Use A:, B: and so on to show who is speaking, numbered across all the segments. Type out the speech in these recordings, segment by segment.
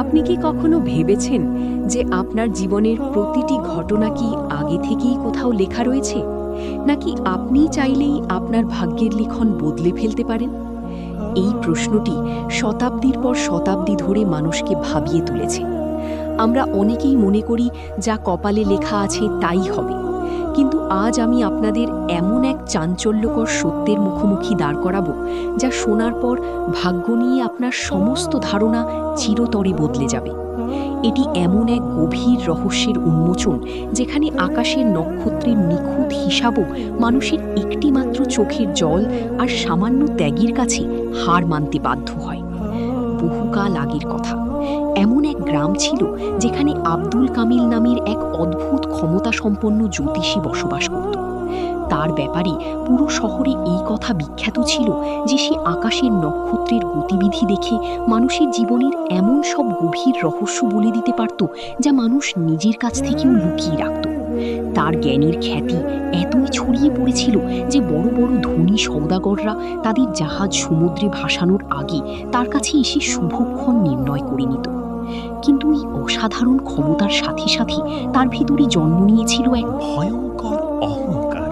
A: আপনি কি কখনো ভেবেছেন যে আপনার জীবনের প্রতিটি ঘটনা কি আগে থেকেই কোথাও লেখা রয়েছে, নাকি আপনি চাইলেই আপনার ভাগ্যের লিখন বদলে ফেলতে পারেন? এই প্রশ্নটি শতাব্দীর পর শতাব্দী ধরে মানুষকে ভাবিয়ে তুলেছে। আমরা অনেকেই মনে করি যা কপালে লেখা আছে তাই হবে, কিন্তু আজ আমি আপনাদের এমন এক চাঞ্চল্যকর সত্যের মুখোমুখি দাঁড় করাবো, যা শোনার পর ভাগ্য নিয়ে আপনার সমস্ত ধারণা চিরতরে বদলে যাবে। এটি এমন এক গভীর রহস্যের উন্মোচন, যেখানে আকাশের নক্ষত্রের নিখুঁত হিসাবও মানুষের একটিমাত্র চোখের জল আর সামান্য ত্যাগের কাছে হার মানতে বাধ্য হয়। বহুকাল আগের কথা, এমন এক গ্রাম ছিল যেখানে আব্দুল কামিল নামের এক অদ্ভুত ক্ষমতাসম্পন্ন জ্যোতিষী বসবাস করত। তার ব্যাপারে পুরো শহরে এই কথা বিখ্যাত ছিল যে সে আকাশের নক্ষত্রের গতিবিধি দেখে মানুষের জীবনের এমন সব গভীর রহস্য বলে দিতে পারত, যা মানুষ নিজের কাছ থেকেও লুকিয়ে রাখত। তার জ্ঞানের খ্যাতি এতই ছড়িয়ে পড়েছিল যে বড় বড় ধনী সওদাগররা তাদের জাহাজ সমুদ্রে ভাসানোর আগে তার কাছে এসে শুভক্ষণ নির্ণয় করে নিত। কিন্তু এই অসাধারণ ক্ষমতার সাথে সাথে তার ভিতরে জন্ম নিয়েছিল এক
B: ভয়ঙ্কর অহংকার।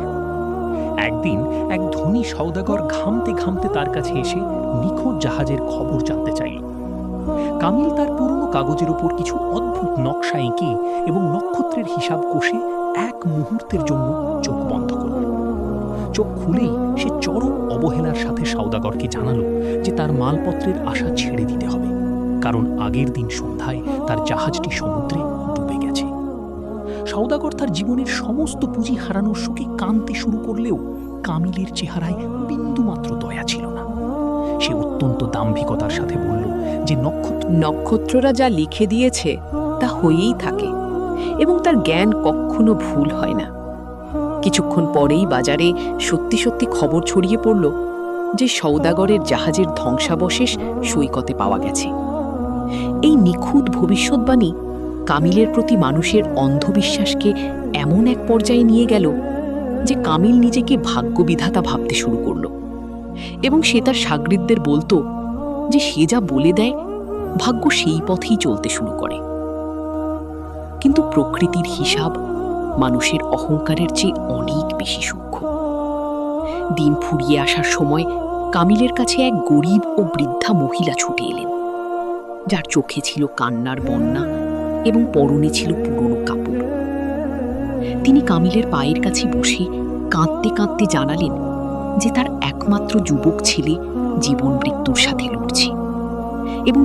B: একদিন এক ধনী সওদাগর ঘামতে ঘামতে তার কাছে এসে নিখোঁজ জাহাজের খবর জানতে চাইল। কামিল তার পুরনো কাগজের উপর কিছু অদ্ভুত নকশা এঁকে এবং নক্ষত্রের হিসাব কষে এক মুহূর্তের জন্য চোখ বন্ধ করল। চোখ খুলেই সে চরম অবহেলার সাথে সওদাগরকে জানালো যে তার মালপত্রের আশা ছেড়ে দিতে হবে, কারণ আগের দিন সন্ধ্যায় তার জাহাজটি সমুদ্রে ডুবে গেছে। সওদাগর তার জীবনের সমস্ত পুঁজি হারানোর শোকে কাঁদতে শুরু করলেও কামিলের চেহারায় বিন্দুমাত্র দয়া ছিল না। সে অত্যন্ত দাম্ভিকতার সাথে বলল যে
A: নক্ষত্ররা যা লিখে দিয়েছে তা হয়েই থাকে, এবং তার জ্ঞান কখনো ভুল হয় না। কিছুক্ষণ পরেই বাজারে সত্যি সত্যি খবর ছড়িয়ে পড়ল যে সওদাগরের জাহাজের ধ্বংসাবশেষ সৈকতে পাওয়া গেছে। এই নিখুঁত ভবিষ্যৎবাণী কামিলের প্রতি মানুষের অন্ধবিশ্বাসকে এমন এক পর্যায়ে নিয়ে গেল যে কামিল নিজেকে ভাগ্যবিধাতা ভাবতে শুরু করল, এবং সে তার শাগরিদদের বলতো যে সে যা বলে দেয় ভাগ্য সেই পথেই চলতে শুরু করে। কিন্তু প্রকৃতির হিসাব মানুষের অহংকারের চেয়ে অনেক বেশি সূক্ষ্ম। দিন ফুরিয়ে আসার সময় কামিলের কাছে এক গরিব ও বৃদ্ধা মহিলা ছুটে এলেন, যার চোখে ছিল কান্নার বন্যা এবং পরনে ছিল পুরনো কাপড়। তিনি কামিলের পায়ের কাছে বসে কাঁদতে কাঁদতে জানালেন যে তার একমাত্র যুবক ছেলে জীবন মৃত্যুর সাথে লড়ছে, এবং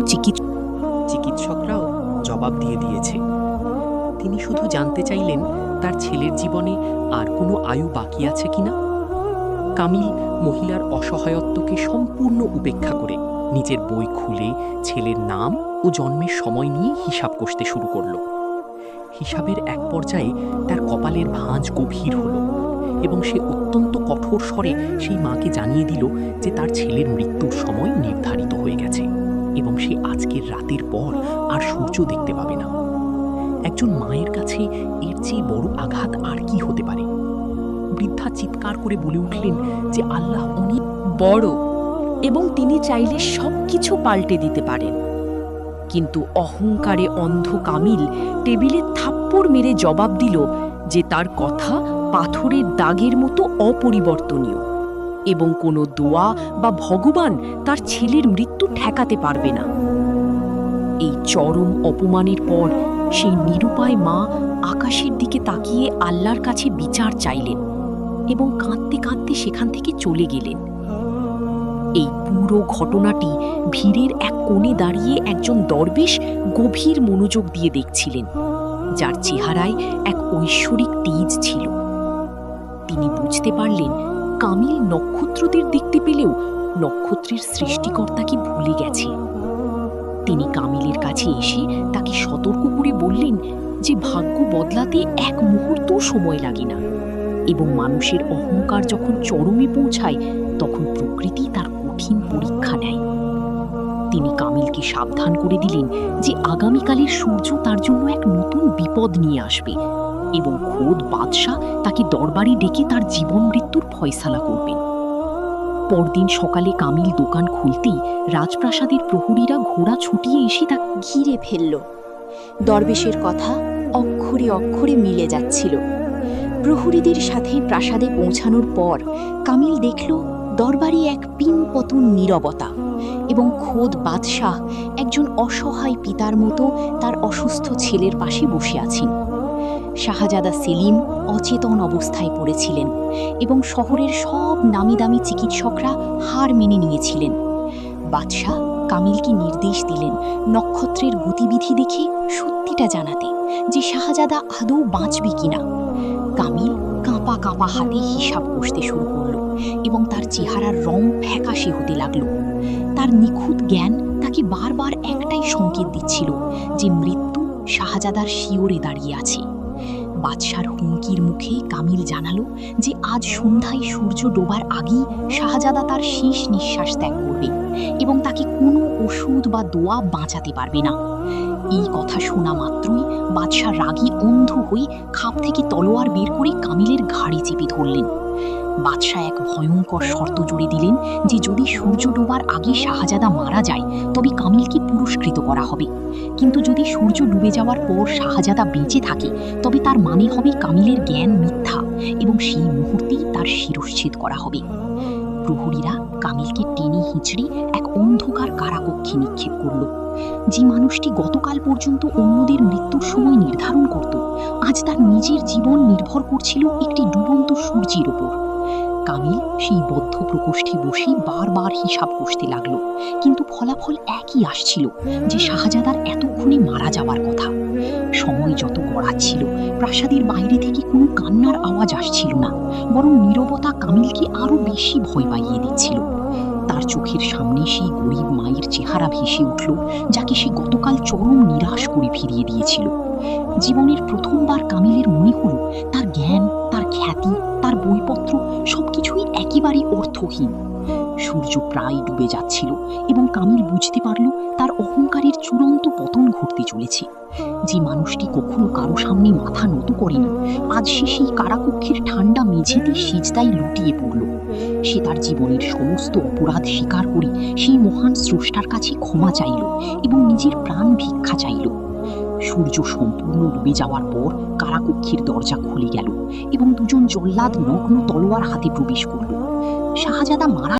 A: চিকিৎসকরাও জবাব দিয়ে দিয়েছে। তিনি শুধু জানতে চাইলেন তার ছেলের জীবনে আর কোনো আয়ু বাকি আছে কিনা। কামিল মহিলার অসহায়ত্বকে সম্পূর্ণ উপেক্ষা করে নিজের বই খুলে ছেলের নাম ও জন্মের সময় নিয়ে হিসাব কষতে শুরু করল। হিসাবের এক পর্যায়ে তার কপালের ভাঁজ গভীর হল, এবং সে অত্যন্ত কঠোর স্বরে সেই মাকে জানিয়ে দিল যে তার ছেলের মৃত্যুর সময় নির্ধারিত হয়ে গেছে, এবং সে আজকের রাতের পর আর সূর্য দেখতে পাবে না। একজন মায়ের কাছে এর চেয়ে বড় আঘাত আর কি হতে পারে? বৃদ্ধা চিৎকার করে বলে উঠলেন যে আল্লাহ অনেক বড়, এবং তিনি চাইলে সবকিছু পাল্টে দিতে পারেন। কিন্তু অহংকারে অন্ধ কামিল টেবিলে থাপ্পড় মেরে জবাব দিল যে তার কথা পাথরের দাগের মতো অপরিবর্তনীয়, এবং কোনো দোয়া বা ভগবান তার ছেলের মৃত্যু ঠেকাতে পারবে না। এই চরম অপমানের পর সেই নিরুপায় মা আকাশের দিকে তাকিয়ে আল্লাহর কাছে বিচার চাইলেন, এবং কাঁদতে কাঁদতে সেখান থেকে চলে গেলেন। এই পুরো ঘটনাটি ভিড়ের এক কোণে দাঁড়িয়ে একজন দরবেশ গভীর মনোযোগ দিয়ে দেখছিলেন, যার চেহারায় এক ঐশ্বরিক তেজ ছিল। তিনি বুঝতে পারলেন কামিল নক্ষত্রদের দেখতে পেলেও নক্ষত্রের সৃষ্টিকর্তাকে ভুলে গেছে। তিনি কামিলের কাছে এসে তাকে সতর্ক করে বললেন যে ভাগ্য বদলাতে এক মুহূর্ত সময় লাগে না, এবং মানুষের অহংকার যখন চরমে পৌঁছায় তখন প্রকৃতি তার কঠিন পরীক্ষা নেয়। তিনি কামিলকে সাবধান করে দিলেন যে আগামীকালের সূর্য তার জন্য এক নতুন বিপদ নিয়ে আসবে, এবং খোদ বাদশাহ তাকে দরবারে ডেকে তার জীবন মৃত্যুর ফয়সালা করবেন।
C: পরদিন সকালে কামিল দোকান খুলতেই রাজপ্রাসাদের প্রহরীরা ঘোড়া ছুটিয়ে এসে তাকে
D: ঘিরে ফেলল। দরবেশের কথা অক্ষরে অক্ষরে মিলে যাচ্ছিল। প্রহরীদের সাথে প্রাসাদে পৌঁছানোর পর কামিল দেখল দরবারে এক পিনপতন নীরবতা, এবং খোদ বাদশাহ একজন অসহায় পিতার মতো তার অসুস্থ ছেলের পাশে বসে আছেন। শাহজাদা সেলিম অচেতন অবস্থায় পড়েছিলেন এবং শহরের সব নামি দামি চিকিৎসকরা হার মেনে নিয়েছিলেন। বাদশাহ কামিলকে নির্দেশ দিলেন নক্ষত্রের গতিবিধি দেখে সত্যিটা জানাতে, যে শাহজাদা আদৌ বাঁচবে কিনা। কামিল কাঁপা কাঁপা হাতে হিসাব কষতে শুরু করল এবং তার চেহারার রং ফ্যাকাশে হতে লাগল। তার নিখুঁত জ্ঞান তাকে বারবার একটাই সংকেত দিচ্ছিল, যে মৃত্যু শাহজাদার শিয়রে দাঁড়িয়ে আছে। বাদশার হুমকির মুখে কামিল জানালো যে আজ সন্ধ্যায় সূর্য ডোবার আগেই শাহজাদা তার শেষ নিঃশ্বাস ত্যাগ করবে এবং তাকে কোনো ওষুধ বা দোয়া বাঁচাতে পারবে না। এই কথা শোনা মাত্রই বাদশা রাগী অন্ধ হয়ে খাপ থেকে তলোয়ার বের করে কামিলের ঘাড়ে চেপে ধরলেন। বাদশাহ এক ভয়ঙ্কর শর্ত জুড়ে দিলেন যে যদি সূর্য ডোবার আগে শাহজাদা মারা যায় তবে কামিলকে পুরস্কৃত করা হবে, কিন্তু যদি সূর্য ডুবে যাওয়ার পর শাহজাদা বেঁচে থাকে তবে তার মানে হবে কামিলের জ্ঞান মিথ্যা এবং সেই মুহূর্তেই তার শিরশ্ছেদ করা হবে। প্রহরীরা কামিলকে টেনে হিঁচড়ে এক অন্ধকার কারাকক্ষে নিক্ষেপ করল। যে মানুষটি গতকাল পর্যন্ত অন্যদের মৃত্যুর সময় নির্ধারণ করত, আজ তার নিজের জীবন নির্ভর করছিল একটি ডুবন্ত সূর্যের ওপর। কামিল সেই বদ্ধ প্রকোষ্ঠে বসে বারবার হিসাব কষতে লাগলো, কিন্তু ফলাফল একই আসছিল, যে শাহজাদার এতক্ষণে মারা যাওয়ার কথা। সময় যত গড়াচ্ছিল প্রাসাদের বাইরে থেকে কোনো কান্নার আওয়াজ আসছিল না, বরং নীরবতা কামিলকে আরো বেশি ভয় পাইয়ে দিচ্ছিল। তার চোখের সামনে সেই গরিব মায়ের চেহারা ভেসে উঠল, যাকে সে গতকাল চরম নিরাশ করে ফিরিয়ে দিয়েছিল। জীবনের প্রথমবার কামিলের মনে হল তার জ্ঞান, তার খ্যাতি, তার বইপত্র সবকিছুই একেবারে অর্থহীন। সূর্য প্রায় ডুবে যাচ্ছিল এবং কামিল বুঝতে পারল তার অহংকারের চূড়ান্ত পতন ঘটতে চলেছে। যে মানুষটি কখনো কারো সামনে মাথা নত করে না, আজ সে সেই কারাকক্ষের ঠান্ডা মেঝেতে সিজদায় লুটিয়ে পড়ল। সে তার জীবনের সমস্ত অপরাধ স্বীকার করে সেই মহান স্রষ্টার কাছে ক্ষমা চাইল এবং নিজের প্রাণ ভিক্ষা চাইল। সূর্য সম্পূর্ণ ডুবে যাওয়ার পর কারাকক্ষের দরজা খুলে গেল এবং দুজন জল্লাদ নগ্ন তলোয়ার হাতে প্রবেশ করল। শাহজাদা মারা